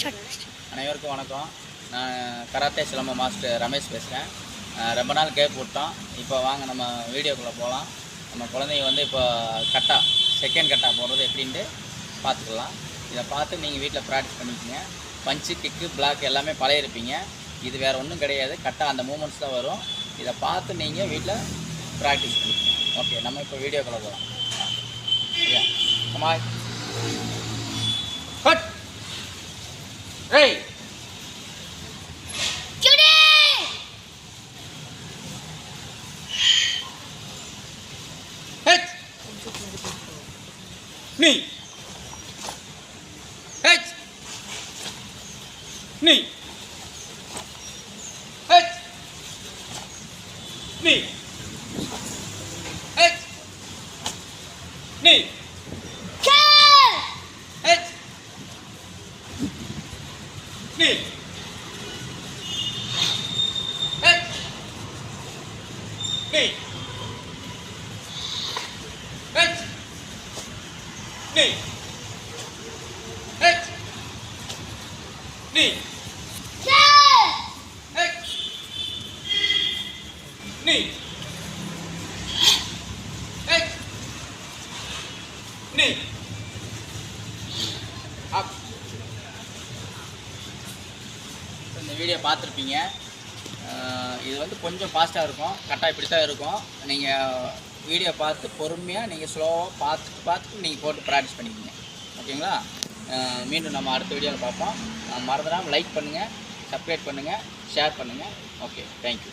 அனைவருக்கும் வணக்கம். நான் கராத்தே சிலம்ப மாஸ்டர் ரமேஷ் பேசுகிறேன். ரொம்ப நாள் கேப் விட்டோம். இப்போ வாங்க நம்ம வீடியோக்குள்ளே போகலாம். நம்ம குழந்தைங்க வந்து இப்போ கட்டா செகண்ட் கட்டா போடுறது எப்படின்ட்டு பார்த்துக்கலாம். இதை பார்த்து நீங்கள் வீட்டில் ப்ராக்டிஸ் பண்ணிக்கோங்க. பஞ்சு, கிக்கு, பிளாக் எல்லாமே பழையிருப்பீங்க. இது வேறு ஒன்றும் கிடையாது. கட்டா அந்த மூமெண்ட்ஸ் தான் வரும். இதை பார்த்து நீங்கள் வீட்டில் ப்ராக்டிஸ் பண்ணிக்கோங்க. ஓகே, நம்ம இப்போ வீடியோக்குள்ளே போகலாம். சரியா? கமாய் cut Hey! Judy! Hit! Knee! Hit! Knee! Hit! Knee! Hit! Knee! Hit! Knee. Head. Knee. Head. Knee. Head. Knee. Head. Knee. Head. Knee. Up. இந்த வீடியோ பார்த்துருப்பீங்க. இது வந்து கொஞ்சம் ஃபாஸ்ட்டாக இருக்கும். கரெக்டாக இப்படி தான் இருக்கும். நீங்கள் வீடியோ பார்த்து பொறுமையாக நீங்கள் ஸ்லோவாக பார்த்துட்டு நீங்கள் போட்டு ப்ராக்டிஸ் பண்ணிக்கோங்க. ஓகேங்களா? மீண்டும் நம்ம அடுத்த வீடியோவில் பார்ப்போம். மறந்துடாமல் லைக் பண்ணுங்கள், சப்ஸ்கிரைப் பண்ணுங்கள், ஷேர் பண்ணுங்கள். Okay, thank you.